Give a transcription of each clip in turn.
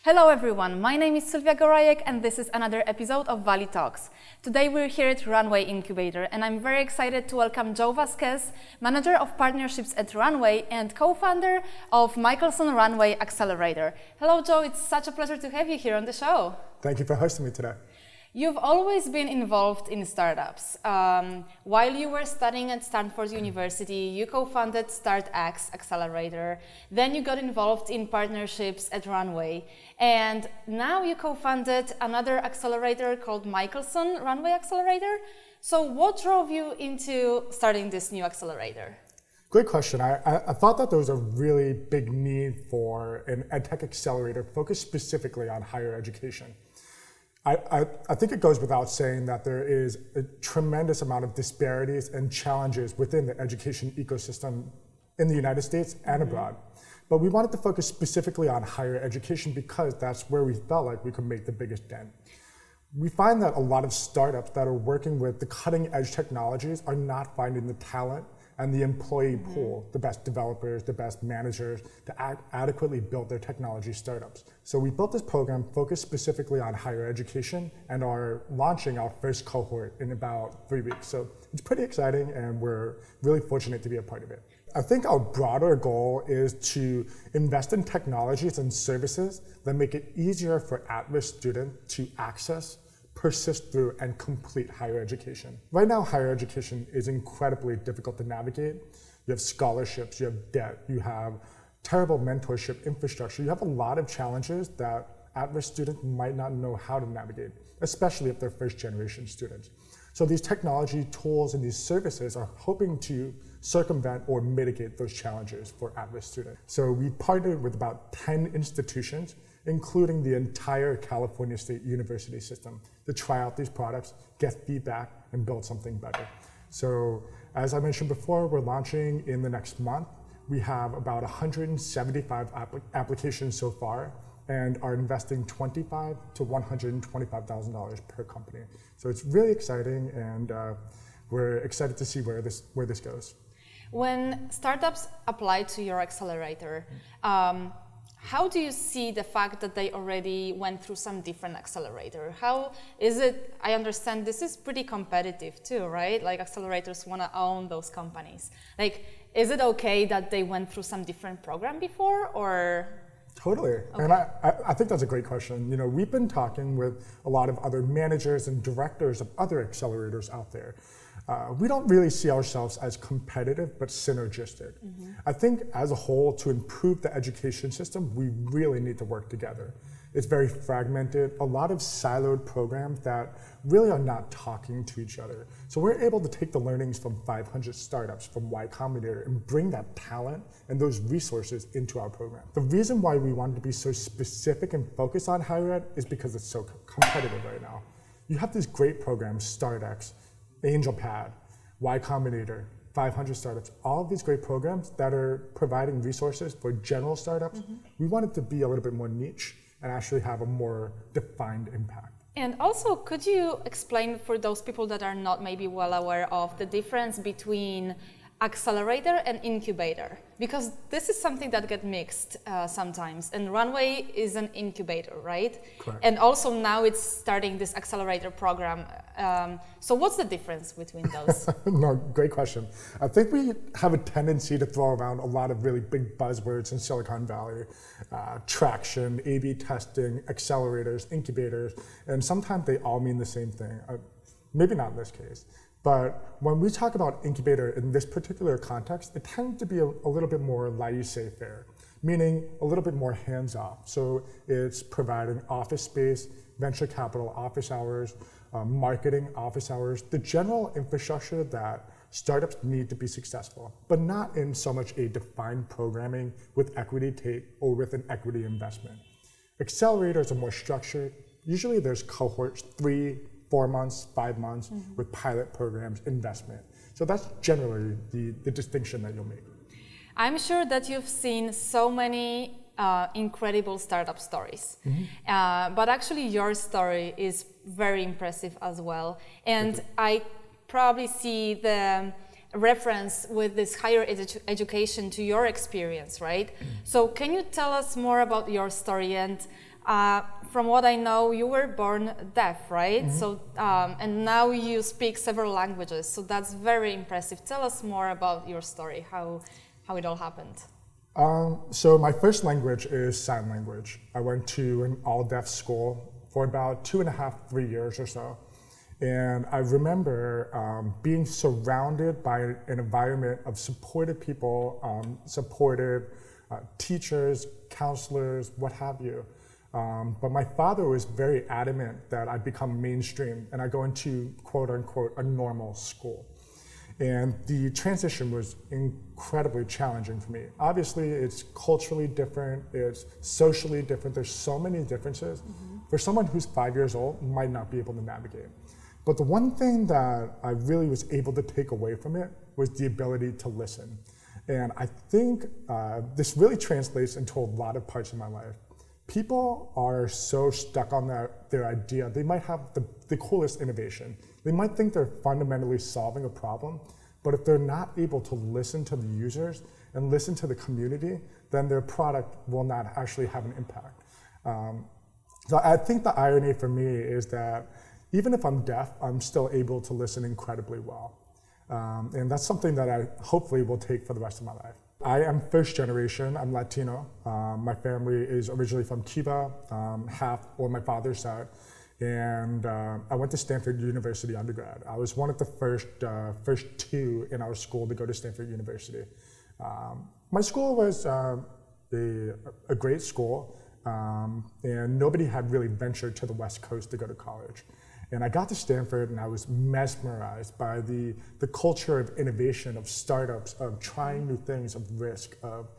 Hello everyone, my name is Sylwia Gorajek and this is another episode of Valley Talks. Today we're here at Runway Incubator and I'm very excited to welcome Joe Vasquez, Manager of Partnerships at Runway and co-founder of Michelson Runway Accelerator. Hello Joe, it's such a pleasure to have you here on the show. Thank you for hosting me today. You've always been involved in startups. While you were studying at Stanford University, you co-founded StartX Accelerator. Then you got involved in partnerships at Runway. And now you co-founded another accelerator called Michelson Runway Accelerator. So what drove you into starting this new accelerator? Great question. I thought that there was a really big need for an edtech accelerator focused specifically on higher education. I think it goes without saying that there is a tremendous amount of disparities and challenges within the education ecosystem in the United States and abroad. But we wanted to focus specifically on higher education because that's where we felt like we could make the biggest dent. We find that a lot of startups that are working with the cutting edge technologies are not finding the talent and the employee pool, the best developers, the best managers, to adequately build their technology startups. So we built this program focused specifically on higher education and are launching our first cohort in about 3 weeks. So it's pretty exciting and we're really fortunate to be a part of it. I think our broader goal is to invest in technologies and services that make it easier for at-risk students to access, persist through, and complete higher education. Right now, higher education is incredibly difficult to navigate. You have scholarships, you have debt, you have terrible mentorship infrastructure. You have a lot of challenges that at-risk students might not know how to navigate, especially if they're first-generation students. So these technology tools and these services are hoping to circumvent or mitigate those challenges for at-risk students. So we partnered with about 10 institutions, including the entire California State University system, to try out these products, get feedback, and build something better. So as I mentioned before, we're launching in the next month. We have about 175 applications so far and are investing $25,000 to $125,000 per company. So it's really exciting and we're excited to see where this goes. When startups apply to your accelerator, how do you see the fact that they already went through some different accelerator? How is it, I understand this is pretty competitive too, right? Like accelerators want to own those companies. Like, is it okay that they went through some different program before or? Totally, okay. And I think that's a great question. You know, we've been talking with a lot of other managers and directors of other accelerators out there. We don't really see ourselves as competitive, but synergistic. I think as a whole, to improve the education system, we really need to work together. It's very fragmented, a lot of siloed programs that really are not talking to each other. So we're able to take the learnings from 500 startups from Y Combinator and bring that talent and those resources into our program. The reason why we wanted to be so specific and focused on higher ed is because it's so competitive right now. You have these great programs, StartX, AngelPad, Y Combinator, 500 startups, all of these great programs that are providing resources for general startups. We wanted to be a little bit more niche and actually have a more defined impact. And also, could you explain for those people that are not maybe well aware of the difference between accelerator and incubator? Because this is something that gets mixed sometimes, and Runway is an incubator, right? Correct. And also now it's starting this accelerator program. So what's the difference between those? No, great question. I think we have a tendency to throw around a lot of really big buzzwords in Silicon Valley. Traction, A/B testing, accelerators, incubators, and sometimes they all mean the same thing. Maybe not in this case. But when we talk about incubator in this particular context, it tends to be a little bit more laissez-faire, meaning a little bit more hands-off. So it's providing office space, venture capital office hours, marketing office hours, the general infrastructure that startups need to be successful, but not in so much a defined programming with equity take or with an equity investment. Accelerators are more structured. Usually there's cohorts, 3, 4 months, 5 months, with pilot programs, investment. So that's generally the distinction that you'll make. I'm sure that you've seen so many incredible startup stories, but actually your story is very impressive as well. And I probably see the reference with this higher education to your experience, right? So can you tell us more about your story and From what I know, you were born deaf, right? So, and now you speak several languages, so that's very impressive. Tell us more about your story, how it all happened. So my first language is sign language. I went to an all-deaf school for about 2.5, 3 years or so. And I remember being surrounded by an environment of supported people, supported teachers, counselors, what have you. But my father was very adamant that I become mainstream and I go into, quote unquote, a normal school. And the transition was incredibly challenging for me. Obviously, it's culturally different, it's socially different, there's so many differences. For someone who's 5 years old, might not be able to navigate. But the one thing that I really was able to take away from it was the ability to listen. And I think this really translates into a lot of parts of my life. People are so stuck on their idea. They might have the coolest innovation. They might think they're fundamentally solving a problem, but if they're not able to listen to the users and listen to the community, then their product will not actually have an impact. So I think the irony for me is that even if I'm deaf, I'm still able to listen incredibly well. And that's something that I hopefully will take for the rest of my life. I am first generation, I'm Latino. My family is originally from Cuba, half on my father's side. And I went to Stanford University undergrad. I was one of the first two in our school to go to Stanford University. My school was a great school, and nobody had really ventured to the West Coast to go to college. And I got to Stanford and I was mesmerized by the culture of innovation, of startups, of trying new things, of risk, of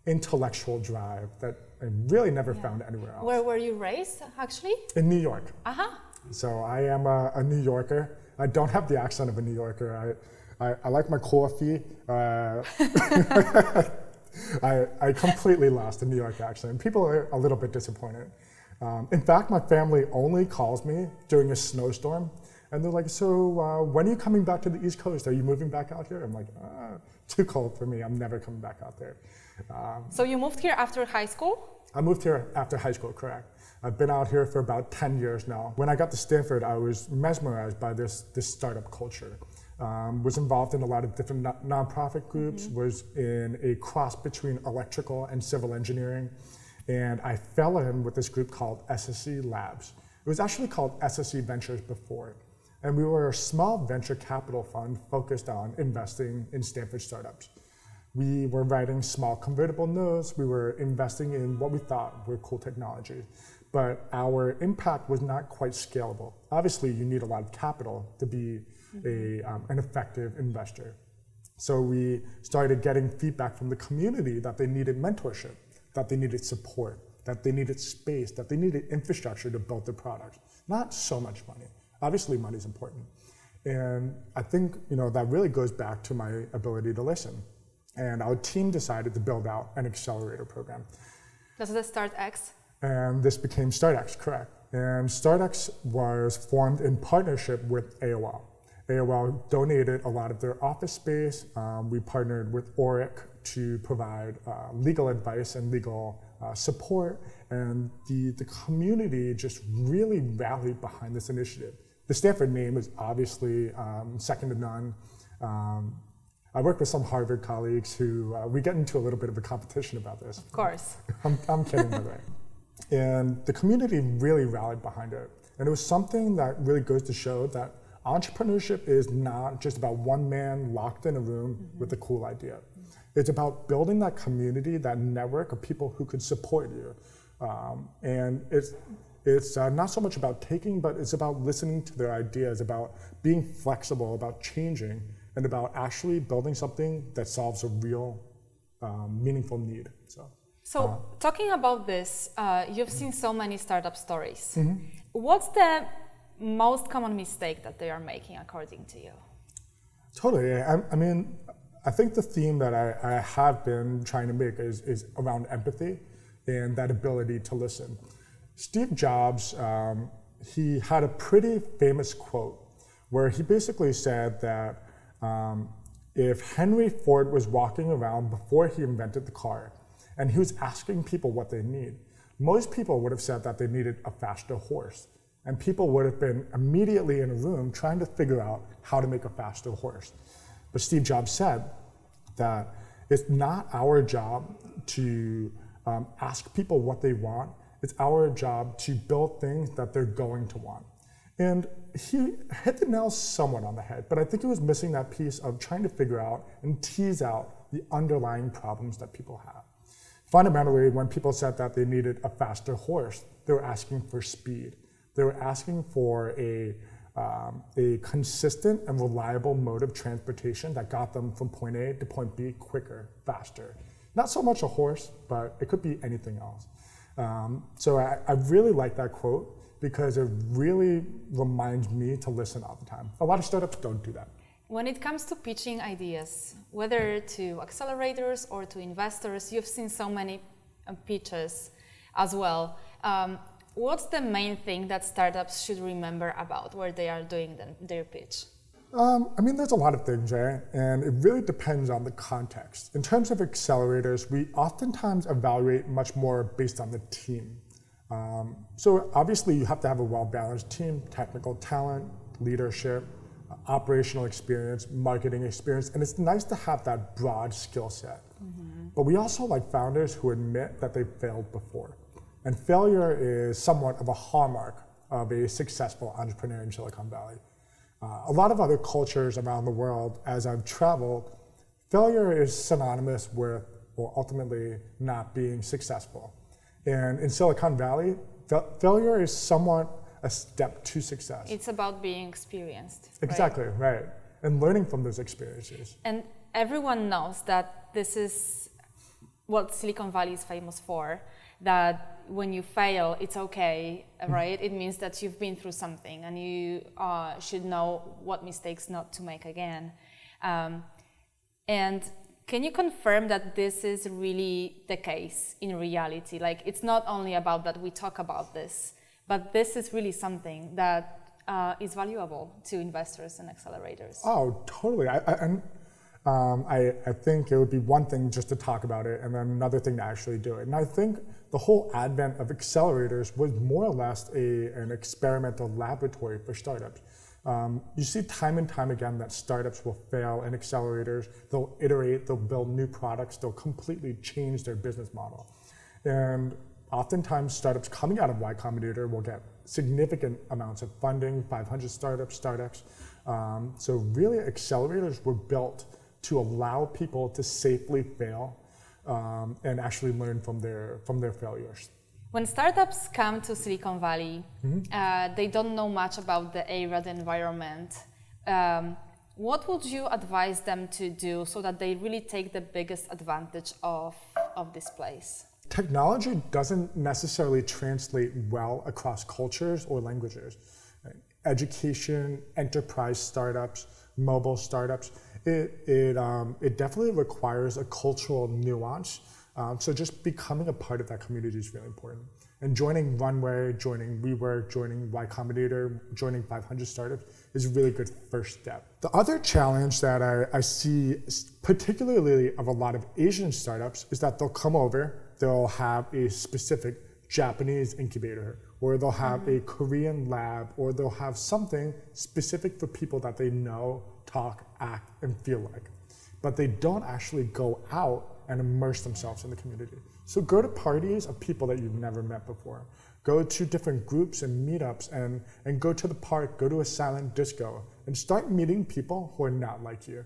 intellectual drive that I really never found anywhere else. Where were you raised, actually? In New York. So I am a New Yorker. I don't have the accent of a New Yorker. I like my coffee. I completely lost the New York accent. People are a little bit disappointed. In fact, my family only calls me during a snowstorm. And they're like, so when are you coming back to the East Coast? Are you moving back out here? I'm like, too cold for me. I'm never coming back out there. So you moved here after high school? I moved here after high school, correct. I've been out here for about 10 years now. When I got to Stanford, I was mesmerized by this startup culture. Was involved in a lot of different nonprofit groups, was in a cross between electrical and civil engineering. And I fell in with this group called SSE Labs. It was actually called SSE Ventures before. And we were a small venture capital fund focused on investing in Stanford startups. We were writing small convertible notes. We were investing in what we thought were cool technologies. But our impact was not quite scalable. Obviously, you need a lot of capital to be an effective investor. So we started getting feedback from the community that they needed mentorship, that they needed support, that they needed space, that they needed infrastructure to build their products. Not so much money. Obviously, money is important. And I think that really goes back to my ability to listen. And our team decided to build out an accelerator program. This is the StartX? And this became StartX, correct. And StartX was formed in partnership with AOL. AOL donated a lot of their office space. We partnered with Oric to provide legal advice and legal support. And the community just really rallied behind this initiative. The Stanford name is obviously second to none. I work with some Harvard colleagues who we get into a little bit of a competition about this. Of course. I'm kidding, by the way. And the community really rallied behind it. And it was something that really goes to show that entrepreneurship is not just about one man locked in a room with a cool idea. It's about building that community, that network of people who could support you. And it's not so much about taking, but it's about listening to their ideas, about being flexible, about changing, and about actually building something that solves a real, meaningful need. So talking about this, you've seen so many startup stories. What's the most common mistake that they are making, according to you? Totally. I mean, I think the theme that I have been trying to make is around empathy and that ability to listen. Steve Jobs, he had a pretty famous quote where he basically said that if Henry Ford was walking around before he invented the car and he was asking people what they need, most people would have said that they needed a faster horse. And people would have been immediately in a room trying to figure out how to make a faster horse. But Steve Jobs said that it's not our job to ask people what they want. It's our job to build things that they're going to want. And he hit the nail somewhat on the head, but I think he was missing that piece of trying to figure out and tease out the underlying problems that people have. Fundamentally, when people said that they needed a faster horse, they were asking for speed. They were asking for a consistent and reliable mode of transportation that got them from point A to point B quicker, faster. Not so much a horse, but it could be anything else. So I really like that quote because it really reminds me to listen all the time. A lot of startups don't do that. When it comes to pitching ideas, whether to accelerators or to investors, you've seen so many pitches as well. What's the main thing that startups should remember about where they are doing their pitch? I mean, there's a lot of things, right? And it really depends on the context. In terms of accelerators, we oftentimes evaluate much more based on the team. So obviously you have to have a well-balanced team, technical talent, leadership, operational experience, marketing experience, and it's nice to have that broad skill set. Mm-hmm. But we also like founders who admit that they failed before. And failure is somewhat of a hallmark of a successful entrepreneur in Silicon Valley. A lot of other cultures around the world, as I've traveled, failure is synonymous with, or ultimately, not being successful. And in Silicon Valley, failure is somewhat a step to success. It's about being experienced. Exactly, right. And learning from those experiences. And everyone knows that this is what Silicon Valley is famous for, that when you fail, it's okay, right? It means that you've been through something and you should know what mistakes not to make again. And can you confirm that this is really the case in reality? Like, it's not only about that we talk about this, but this is really something that is valuable to investors and accelerators. Oh, totally. I think it would be one thing just to talk about it and then another thing to actually do it. And I think the whole advent of accelerators was more or less an experimental laboratory for startups. You see time and time again that startups will fail and accelerators, they'll iterate, they'll build new products, they'll completely change their business model. And oftentimes startups coming out of Y Combinator will get significant amounts of funding, 500 startups. So really accelerators were built to allow people to safely fail and actually learn from their failures. When startups come to Silicon Valley, they don't know much about the area, the environment. What would you advise them to do so that they really take the biggest advantage of this place? Technology doesn't necessarily translate well across cultures or languages. Education, enterprise startups, mobile startups, it definitely requires a cultural nuance. So just becoming a part of that community is really important. And joining Runway, joining WeWork, joining Y Combinator, joining 500 startups is a really good first step. The other challenge that I see, particularly of a lot of Asian startups, is that they'll come over, they'll have a specific Japanese incubator, or they'll have a Korean lab, or they'll have something specific for people that they know, talk, act, and feel like. But they don't actually go out and immerse themselves in the community. So go to parties of people that you've never met before. Go to different groups and meetups and go to the park, go to a silent disco, and start meeting people who are not like you.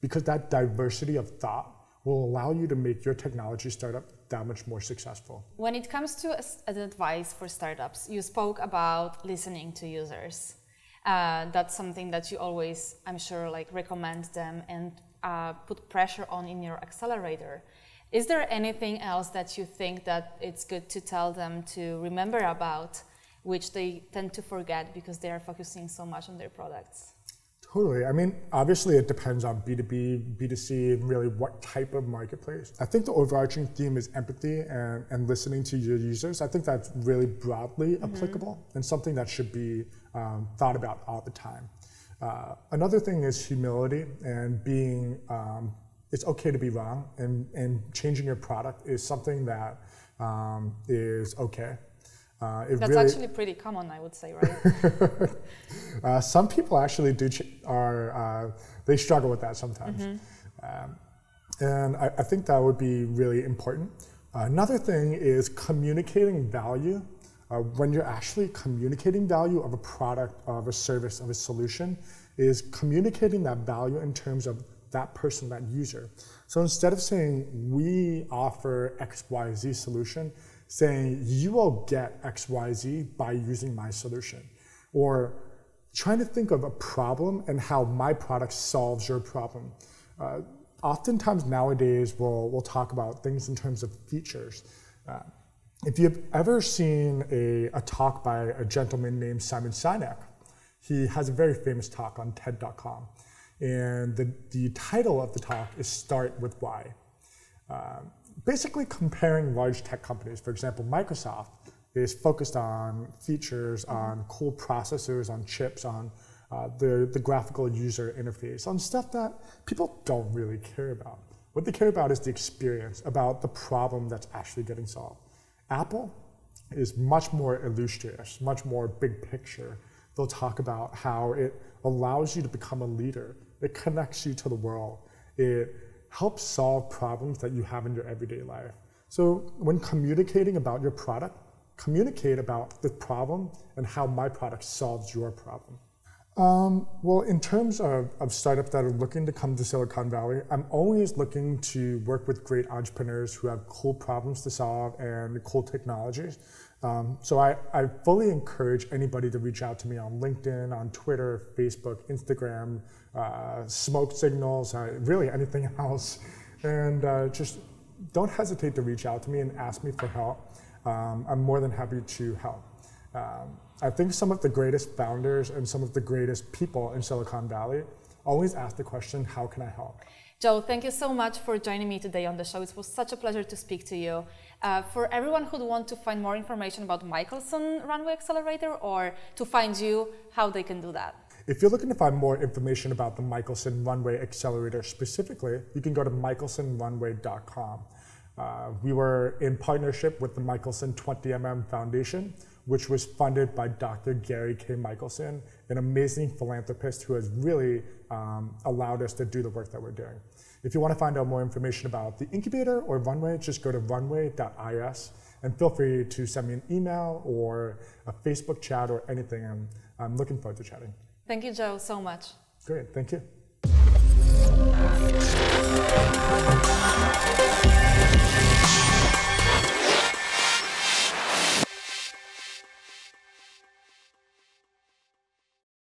Because that diversity of thought will allow you to make your technology startup that much more successful. When it comes to advice for startups, you spoke about listening to users. That's something that you always, I'm sure, recommend them and put pressure on in your accelerator. Is there anything else that you think that it's good to tell them to remember about, which they tend to forget because they are focusing so much on their products? Totally. I mean, obviously it depends on B2B, B2C, and really what type of marketplace. I think the overarching theme is empathy and listening to your users. I think that's really broadly applicable and something that should be thought about all the time. Another thing is humility and being, it's okay to be wrong, and changing your product is something that is okay. That's really, actually pretty common, I would say, right? Some people actually they struggle with that sometimes. And I think that would be really important. Another thing is communicating value. When you're actually communicating value of a product, of a service, of a solution, is communicating that value in terms of that person, that user. So instead of saying, we offer XYZ solution, saying, you will get XYZ by using my solution. Or trying to think of a problem and how my product solves your problem. Oftentimes nowadays, we'll talk about things in terms of features. If you've ever seen a talk by a gentleman named Simon Sinek, he has a very famous talk on TED.com. And the title of the talk is Start with Why. Basically comparing large tech companies. For example, Microsoft is focused on features, on cool processors, on chips, on the graphical user interface, on stuff that people don't really care about. What they care about is the experience, about the problem that's actually getting solved. Apple is much more illustrious, much more big picture. They'll talk about how it allows you to become a leader. It connects you to the world. It helps solve problems that you have in your everyday life. So when communicating about your product, communicate about the problem and how my product solves your problem. Well, in terms of startups that are looking to come to Silicon Valley, I'm always looking to work with great entrepreneurs who have cool problems to solve and cool technologies. So I fully encourage anybody to reach out to me on LinkedIn, on Twitter, Facebook, Instagram, smoke signals, really anything else. And just don't hesitate to reach out to me and ask me for help. I'm more than happy to help. I think some of the greatest founders and some of the greatest people in Silicon Valley always ask the question, how can I help? Joe, thank you so much for joining me today on the show. It was such a pleasure to speak to you. For everyone who'd want to find more information about Michelson Runway Accelerator or to find you, how they can do that? If you're looking to find more information about the Michelson Runway Accelerator specifically, you can go to michelsonrunway.com. We were in partnership with the Michelson 20mm Foundation, which was funded by Dr. Gary K. Michelson, an amazing philanthropist who has really allowed us to do the work that we're doing. If you want to find out more information about the incubator or Runway, just go to runway.is and feel free to send me an email or a Facebook chat or anything. I'm looking forward to chatting. Thank you, Joe, so much. Great, thank you.